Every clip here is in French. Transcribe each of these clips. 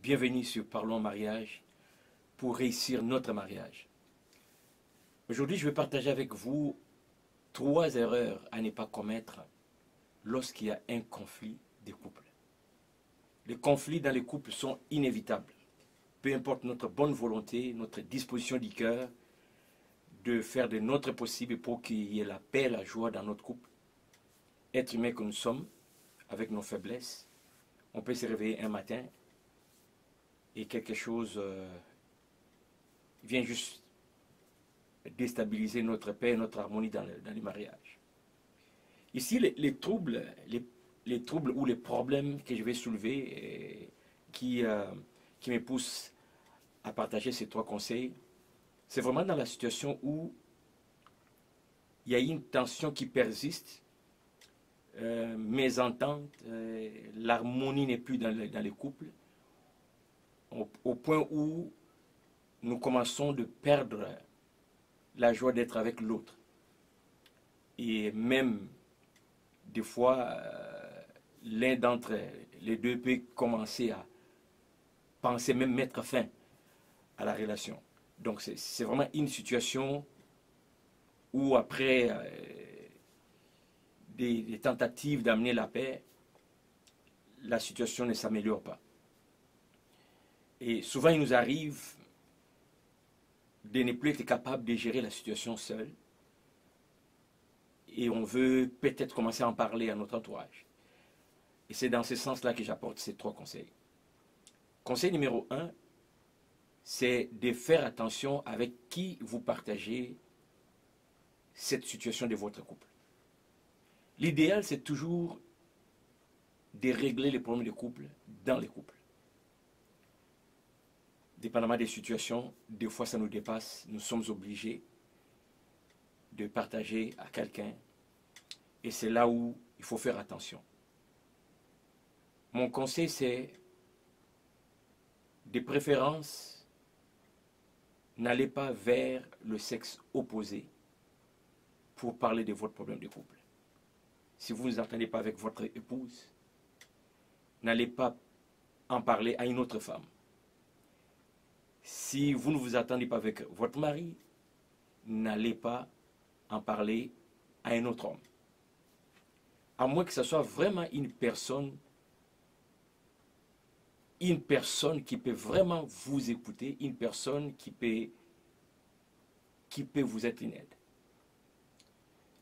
Bienvenue sur Parlons Mariage pour réussir notre mariage. Aujourd'hui, je vais partager avec vous 3 erreurs à ne pas commettre lorsqu'il y a un conflit de couple. Les conflits dans les couples sont inévitables. Peu importe notre bonne volonté, notre disposition du cœur de faire de notre possible pour qu'il y ait la paix, la joie dans notre couple. Être humain que nous sommes, avec nos faiblesses, on peut se réveiller un matin et quelque chose vient juste déstabiliser notre paix, notre harmonie dans les mariages. Ici, les troubles ou les problèmes que je vais soulever qui me poussent à partager ces 3 conseils, c'est vraiment dans la situation où il y a une tension qui persiste, mésentente, l'harmonie n'est plus dans les couples, au point où nous commençons de perdre la joie d'être avec l'autre. Et même, des fois, l'un d'entre les deux peut commencer à penser même mettre fin à la relation. Donc c'est vraiment une situation où après des tentatives d'amener la paix, la situation ne s'améliore pas. Et souvent il nous arrive de ne plus être capable de gérer la situation seul. Et on veut peut-être commencer à en parler à notre entourage. Et c'est dans ce sens-là que j'apporte ces 3 conseils. Conseil numéro 1, c'est de faire attention avec qui vous partagez cette situation de votre couple. L'idéal, c'est toujours de régler les problèmes de couple dans les couples. Dépendamment des situations, des fois ça nous dépasse, nous sommes obligés de partager à quelqu'un. Et c'est là où il faut faire attention. Mon conseil, c'est de préférence, n'allez pas vers le sexe opposé pour parler de votre problème de couple. Si vous ne vous entendez pas avec votre épouse, n'allez pas en parler à une autre femme. Si vous ne vous entendez pas avec votre mari, n'allez pas en parler à un autre homme. À moins que ce soit vraiment une personne qui peut vraiment vous écouter, une personne qui peut vous être une aide.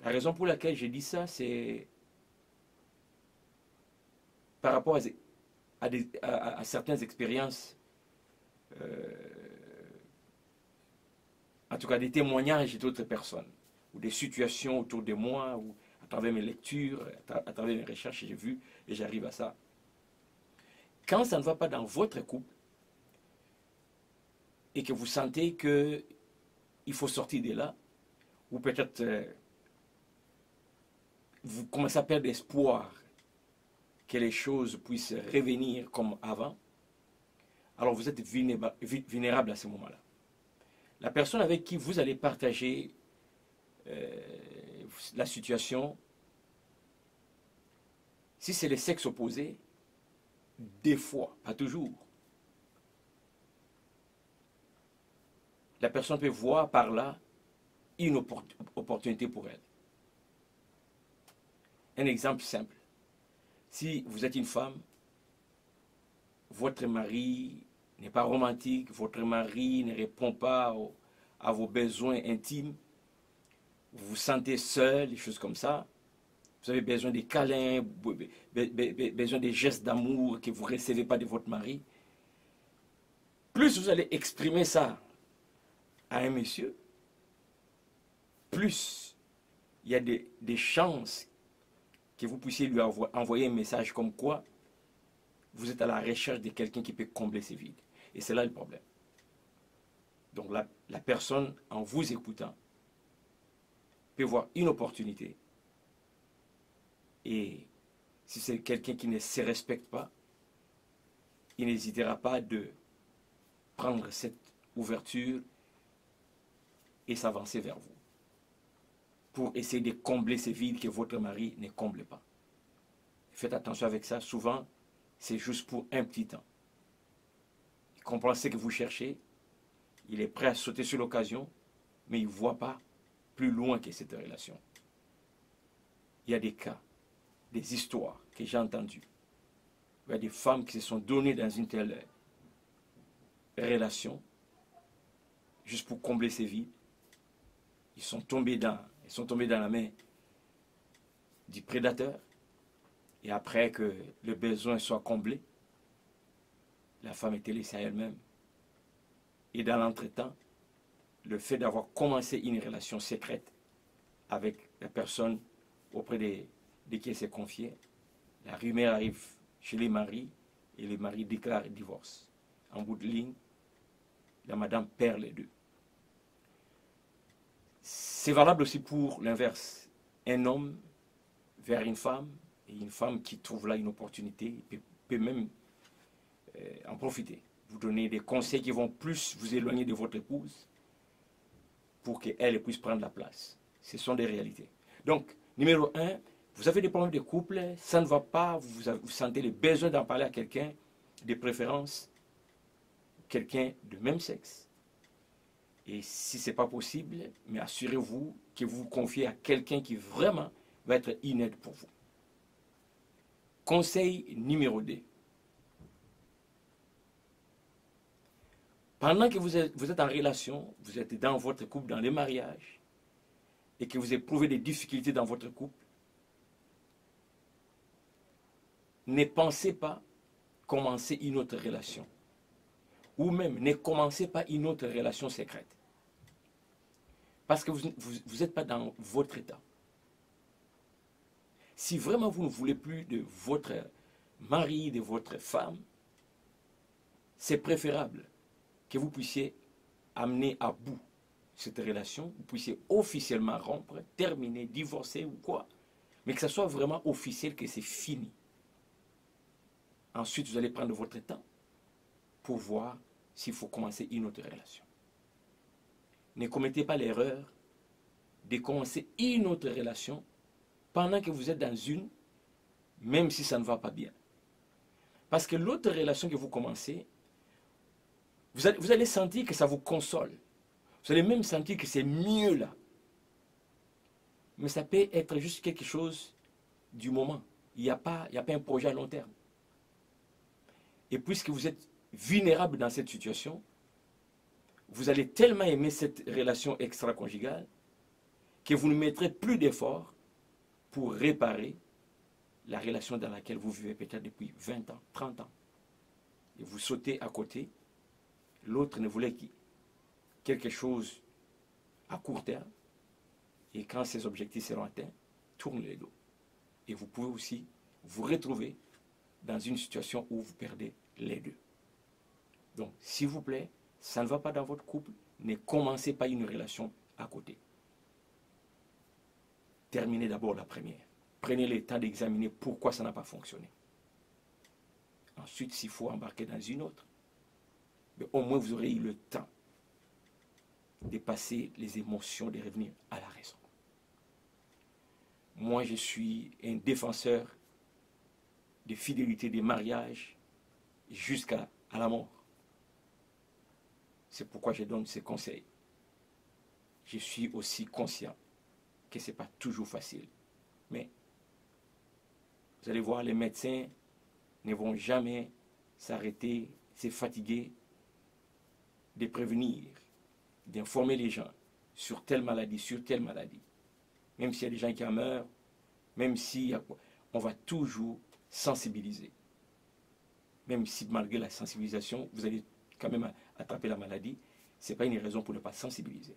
La raison pour laquelle je dis ça, c'est par rapport à certaines expériences, en tout cas des témoignages d'autres personnes, ou des situations autour de moi, ou à travers mes lectures, à travers mes recherches, j'ai vu et j'arrive à ça. Quand ça ne va pas dans votre couple, et que vous sentez qu'il faut sortir de là, ou peut-être vous commencez à perdre espoir que les choses puissent revenir comme avant, alors vous êtes vulnérable à ce moment-là. La personne avec qui vous allez partager la situation, si c'est le sexe opposé, des fois, pas toujours, la personne peut voir par là une opportunité pour elle. Un exemple simple. Si vous êtes une femme, votre mari n'est pas romantique, votre mari ne répond pas à vos besoins intimes, vous vous sentez seul, des choses comme ça, vous avez besoin des câlins, besoin des gestes d'amour que vous ne recevez pas de votre mari, plus vous allez exprimer ça à un monsieur, plus il y a des chances que vous puissiez lui envoyer un message comme quoi vous êtes à la recherche de quelqu'un qui peut combler ces vides. Et c'est là le problème. Donc la personne, en vous écoutant, peut voir une opportunité. Et si c'est quelqu'un qui ne se respecte pas, il n'hésitera pas de prendre cette ouverture et s'avancer vers vous pour essayer de combler ces vides que votre mari ne comble pas. Faites attention avec ça. Souvent, c'est juste pour un petit temps. comprend ce que vous cherchez, il est prêt à sauter sur l'occasion, mais il ne voit pas plus loin que cette relation. Il y a des cas, des histoires que j'ai entendues. Il y a des femmes qui se sont données dans une telle relation, juste pour combler ses vides. Ils sont tombés dans la main du prédateur. Et après que le besoin soit comblé, la femme était laissée à elle-même. Et dans l'entretemps, le fait d'avoir commencé une relation secrète avec la personne auprès de qui elle s'est confiée, la rumeur arrive chez les maris et les maris déclarent le divorce. En bout de ligne, la madame perd les deux. C'est valable aussi pour l'inverse. Un homme vers une femme, et une femme qui trouve là une opportunité, peut même en profiter. Vous donner des conseils qui vont plus vous éloigner de votre épouse pour qu'elle puisse prendre la place. Ce sont des réalités. Donc, numéro 1, vous avez des problèmes de couple, ça ne va pas, vous sentez le besoin d'en parler à quelqu'un, de préférence, quelqu'un de même sexe. Et si ce n'est pas possible, mais assurez-vous que vous vous confiez à quelqu'un qui vraiment va être une aide pour vous. Conseil numéro 2. Pendant que vous êtes en relation, vous êtes dans votre couple, dans le mariage, et que vous éprouvez des difficultés dans votre couple, ne pensez pas commencer une autre relation. Ou même ne commencez pas une autre relation secrète. Parce que vous n'êtes pas dans votre état. Si vraiment vous ne voulez plus de votre mari, de votre femme, c'est préférable que vous puissiez amener à bout cette relation, vous puissiez officiellement rompre, terminer, divorcer ou quoi, mais que ce soit vraiment officiel, que c'est fini. Ensuite, vous allez prendre votre temps pour voir s'il faut commencer une autre relation. Ne commettez pas l'erreur de commencer une autre relation pendant que vous êtes dans une, même si ça ne va pas bien. Parce que l'autre relation que vous commencez, vous allez sentir que ça vous console. Vous allez même sentir que c'est mieux là. Mais ça peut être juste quelque chose du moment. Il n'y a pas un projet à long terme. Et puisque vous êtes vulnérable dans cette situation, vous allez tellement aimer cette relation extra-conjugale que vous ne mettrez plus d'efforts pour réparer la relation dans laquelle vous vivez peut-être depuis 20 ans, 30 ans. Et vous sautez à côté. L'autre ne voulait quelque chose à court terme. Et quand ces objectifs seront atteints, tourne les dos. Et vous pouvez aussi vous retrouver dans une situation où vous perdez les deux. Donc, s'il vous plaît, ça ne va pas dans votre couple, ne commencez pas une relation à côté. Terminez d'abord la première. Prenez le temps d'examiner pourquoi ça n'a pas fonctionné. Ensuite, s'il faut embarquer dans une autre, mais au moins vous aurez eu le temps de passer les émotions, de revenir à la raison. Moi, je suis un défenseur de fidélité, des mariages jusqu'à la mort. C'est pourquoi je donne ces conseils. Je suis aussi conscient que ce n'est pas toujours facile. Mais vous allez voir, les médecins ne vont jamais s'arrêter, se fatiguer de prévenir, d'informer les gens sur telle maladie, sur telle maladie. Même s'il y a des gens qui en meurent, même si on va toujours sensibiliser. Même si malgré la sensibilisation, vous allez quand même attraper la maladie, ce n'est pas une raison pour ne pas sensibiliser.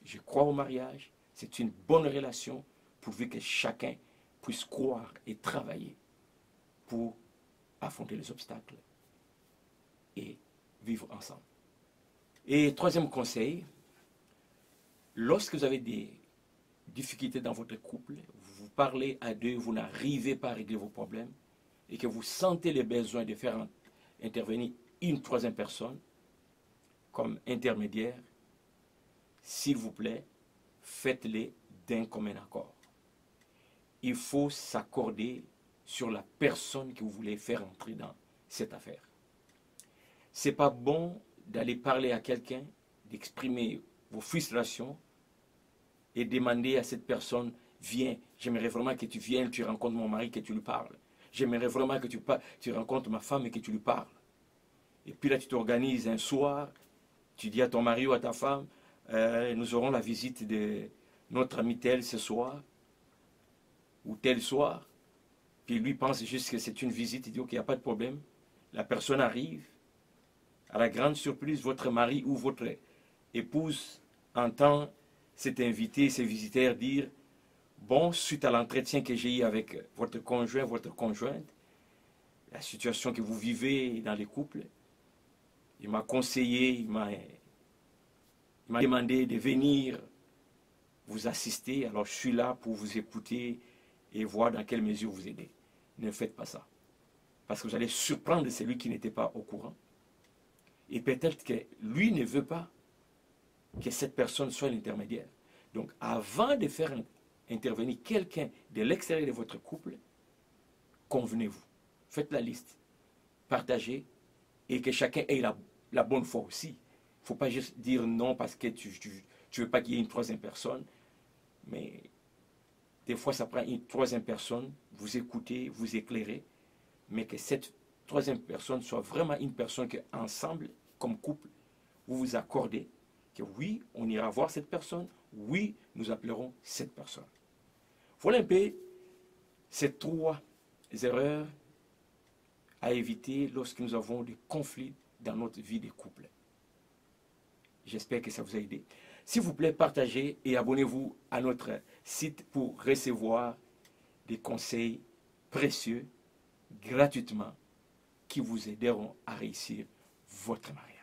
Je crois au mariage, c'est une bonne relation pourvu que chacun puisse croire et travailler pour affronter les obstacles et vivre ensemble. Et troisième conseil, lorsque vous avez des difficultés dans votre couple, vous parlez à deux, vous n'arrivez pas à régler vos problèmes et que vous sentez le besoin de faire intervenir une troisième personne comme intermédiaire, s'il vous plaît, faites-les d'un commun accord. Il faut s'accorder sur la personne que vous voulez faire entrer dans cette affaire. c'est pas bon d'aller parler à quelqu'un, d'exprimer vos frustrations et demander à cette personne, viens, j'aimerais vraiment que tu viennes, tu rencontres mon mari, que tu lui parles. J'aimerais vraiment que tu rencontres ma femme et que tu lui parles. Et puis là, tu t'organises un soir, tu dis à ton mari ou à ta femme, nous aurons la visite de notre ami tel ce soir, ou tel soir. Puis lui pense juste que c'est une visite, il dit, ok, il n'y a pas de problème. La personne arrive, à la grande surprise, votre mari ou votre épouse entend cet invité, ces visiteurs dire, bon, suite à l'entretien que j'ai eu avec votre conjoint, votre conjointe, la situation que vous vivez dans les couples, il m'a conseillé, il m'a demandé de venir vous assister. Alors je suis là pour vous écouter et voir dans quelle mesure vous aider. Ne faites pas ça. Parce que vous allez surprendre celui qui n'était pas au courant. Et peut-être que lui ne veut pas que cette personne soit l'intermédiaire. Donc avant de faire intervenir quelqu'un de l'extérieur de votre couple, convenez-vous. Faites la liste. Partagez et que chacun ait la bonne foi aussi. Il ne faut pas juste dire non parce que tu ne veux pas qu'il y ait une troisième personne. Mais des fois, ça prend une troisième personne, vous écoutez, vous éclairez, mais que cette troisième personne soit vraiment une personne que, ensemble, comme couple, vous vous accordez que oui, on ira voir cette personne, oui, nous appellerons cette personne. Voilà un peu ces 3 erreurs à éviter lorsque nous avons des conflits dans notre vie de couple. J'espère que ça vous a aidé. S'il vous plaît, partagez et abonnez-vous à notre site pour recevoir des conseils précieux gratuitement qui vous aideront à réussir votre mariage.